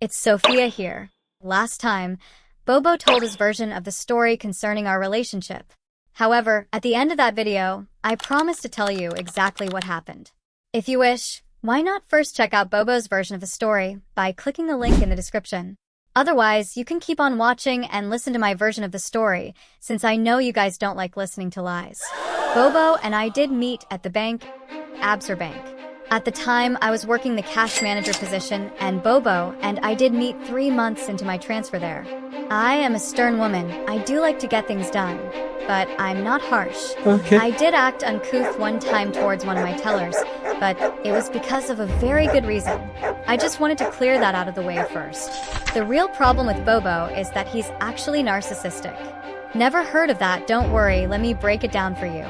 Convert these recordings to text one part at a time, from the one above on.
it's Sophia here. Last time, Bobo told his version of the story concerning our relationship. However, at the end of that video, I promised to tell you exactly what happened. If you wish, why not first check out Bobo's version of the story by clicking the link in the description. Otherwise, you can keep on watching and listen to my version of the story, since I know you guys don't like listening to lies. Bobo and I did meet at the bank, Absor Bank. At the time, I was working the cash manager position, and Bobo and I did meet 3 months into my transfer there. I am a stern woman. I do like to get things done, but I'm not harsh. Okay. I did act uncouth one time towards one of my tellers, but it was because of a very good reason. I just wanted to clear that out of the way first. The real problem with Bobo is that he's actually narcissistic. Never heard of that? Don't worry, let me break it down for you.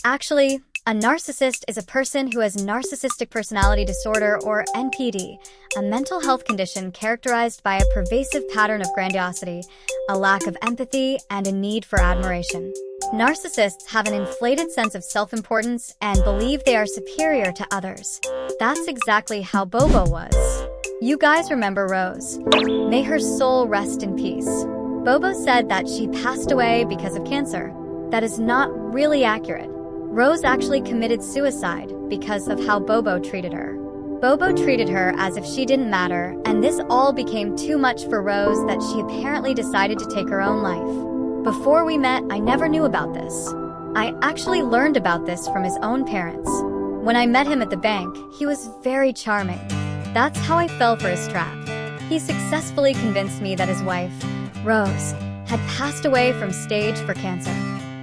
Actually, a narcissist is a person who has narcissistic personality disorder, or NPD, a mental health condition characterized by a pervasive pattern of grandiosity, a lack of empathy, and a need for admiration. Narcissists have an inflated sense of self-importance and believe they are superior to others. That's exactly how Bobo was. You guys remember Rose. May her soul rest in peace. Bobo said that she passed away because of cancer. That is not really accurate. Rose actually committed suicide because of how Bobo treated her. Bobo treated her as if she didn't matter, and this all became too much for Rose that she apparently decided to take her own life. Before we met, I never knew about this. I actually learned about this from his own parents. When I met him at the bank, he was very charming. That's how I fell for his trap. He successfully convinced me that his wife, Rose, had passed away from stage 4 cancer.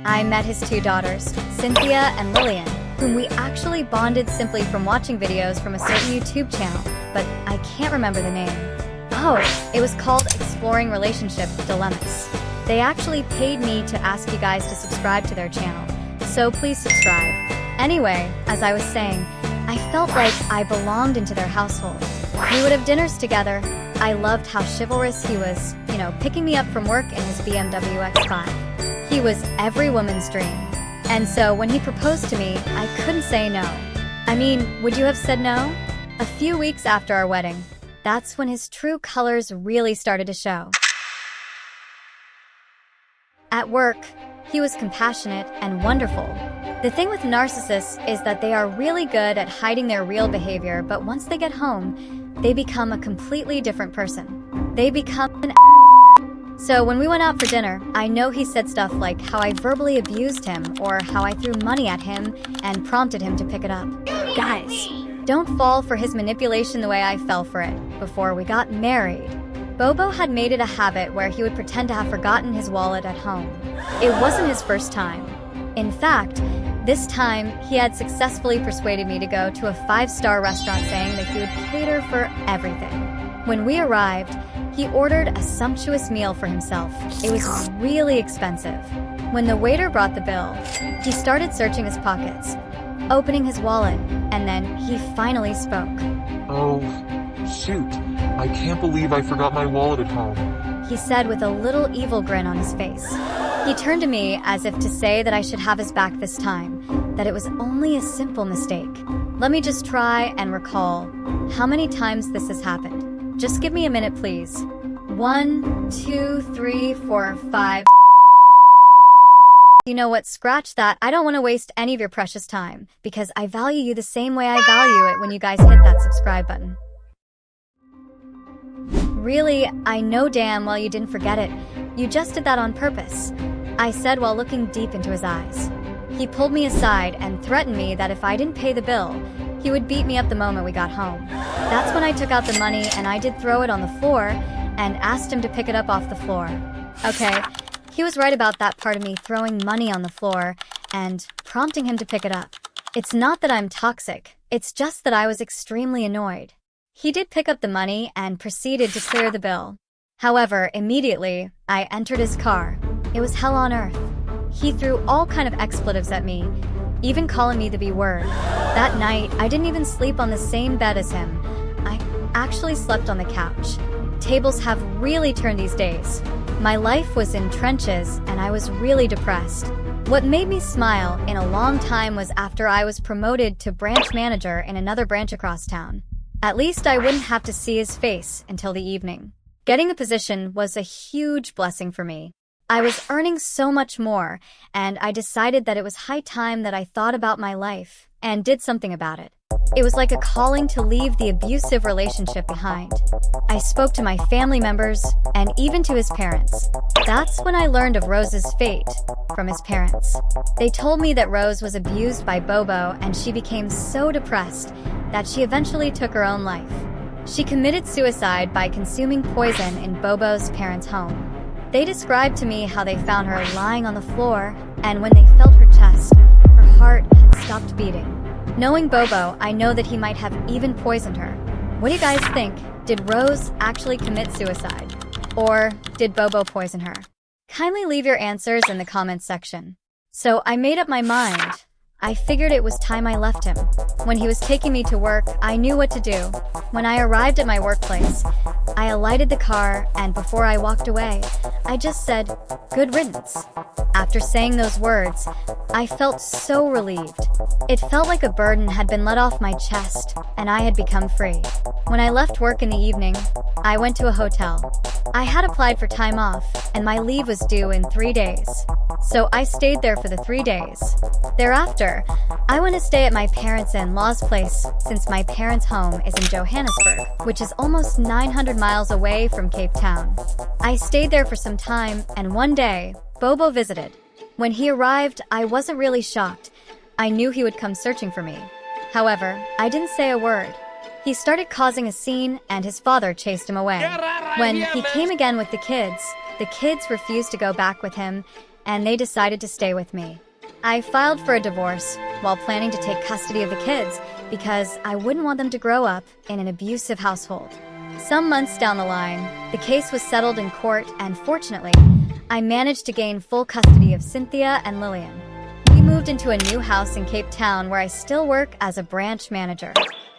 I met his 2 daughters, Cynthia and Lillian, whom we actually bonded simply from watching videos from a certain YouTube channel, but I can't remember the name. Oh, it was called Exploring Relationship Dilemmas. They actually paid me to ask you guys to subscribe to their channel, so please subscribe. Anyway, as I was saying, I felt like I belonged into their household. We would have dinners together. I loved how chivalrous he was, picking me up from work in his BMW X5. He was every woman's dream. And so when he proposed to me, I couldn't say no. I mean, would you have said no? A few weeks after our wedding, that's when his true colors really started to show. At work, he was compassionate and wonderful. The thing with narcissists is that they are really good at hiding their real behavior, but once they get home, they become a completely different person. They become an So when we went out for dinner, I know he said stuff like how I verbally abused him or how I threw money at him and prompted him to pick it up. Guys, don't fall for his manipulation the way I fell for it before we got married. Bobo had made it a habit where he would pretend to have forgotten his wallet at home. It wasn't his first time. In fact, this time he had successfully persuaded me to go to a 5-star restaurant saying that he would cater for everything. When we arrived, he ordered a sumptuous meal for himself. It was really expensive. When the waiter brought the bill, he started searching his pockets, opening his wallet, and then he finally spoke. Oh, shoot. I can't believe I forgot my wallet at home, he said with a little evil grin on his face. He turned to me as if to say that I should have his back this time, that it was only a simple mistake. Let me just try and recall how many times this has happened. Just give me a minute, please. 1, 2, 3, 4, 5. You know what? Scratch that. I don't want to waste any of your precious time, because I value you the same way I value it when you guys hit that subscribe button. Really, I know damn well you didn't forget it. You just did that on purpose, I said while looking deep into his eyes. He pulled me aside and threatened me that if I didn't pay the bill, he would beat me up the moment we got home. That's when I took out the money and I did throw it on the floor and asked him to pick it up off the floor. Okay, he was right about that part of me throwing money on the floor and prompting him to pick it up. It's not that I'm toxic, it's just that I was extremely annoyed. He did pick up the money and proceeded to clear the bill. However, immediately, I entered his car. It was hell on earth. He threw all kind of expletives at me, even calling me the B word. That night, I didn't even sleep on the same bed as him. I actually slept on the couch. Tables have really turned these days. My life was in trenches, and I was really depressed. What made me smile in a long time was after I was promoted to branch manager in another branch across town. At least I wouldn't have to see his face until the evening. Getting the position was a huge blessing for me. I was earning so much more, and I decided that it was high time that I thought about my life and did something about it. It was like a calling to leave the abusive relationship behind. I spoke to my family members and even to his parents. That's when I learned of Rose's fate from his parents. They told me that Rose was abused by Bobo and she became so depressed that she eventually took her own life. She committed suicide by consuming poison in Bobo's parents' home. They described to me how they found her lying on the floor, and when they felt her chest, her heart had stopped beating. Knowing Bobo, I know that he might have even poisoned her. What do you guys think? Did Rose actually commit suicide? Or did Bobo poison her? Kindly leave your answers in the comments section. So I made up my mind. I figured it was time I left him. When he was taking me to work, I knew what to do. When I arrived at my workplace, I alighted the car, and before I walked away, I just said, "Good riddance." After saying those words, I felt so relieved. It felt like a burden had been let off my chest, and I had become free. When I left work in the evening, I went to a hotel. I had applied for time off, and my leave was due in 3 days. So I stayed there for the 3 days. Thereafter, I went to stay at my parents-in-law's place since my parents' home is in Johannesburg, which is almost 900 miles away from Cape Town. I stayed there for some time, and one day, Bobo visited. When he arrived, I wasn't really shocked. I knew he would come searching for me. However, I didn't say a word. He started causing a scene, and his father chased him away. When he came again with the kids refused to go back with him, and they decided to stay with me. I filed for a divorce while planning to take custody of the kids because I wouldn't want them to grow up in an abusive household. Some months down the line, the case was settled in court, and fortunately, I managed to gain full custody of Cynthia and Lillian. We moved into a new house in Cape Town where I still work as a branch manager.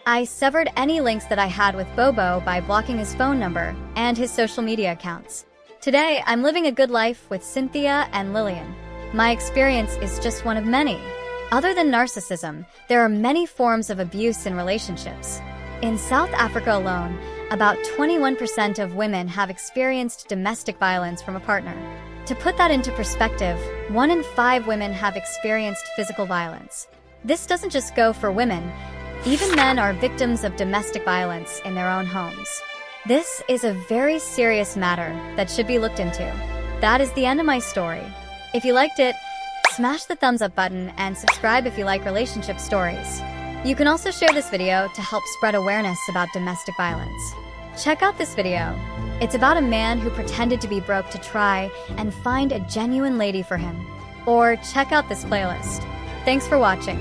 I severed any links that I had with Bobo by blocking his phone number and his social media accounts. Today, I'm living a good life with Cynthia and Lillian. My experience is just one of many. Other than narcissism, there are many forms of abuse in relationships. In South Africa alone, about 21% of women have experienced domestic violence from a partner. To put that into perspective, 1 in 5 women have experienced physical violence. This doesn't just go for women. Even men are victims of domestic violence in their own homes. This is a very serious matter that should be looked into. That is the end of my story. If you liked it, smash the thumbs up button and subscribe if you like relationship stories. You can also share this video to help spread awareness about domestic violence. Check out this video. It's about a man who pretended to be broke to try and find a genuine lady for him. Or check out this playlist. Thanks for watching.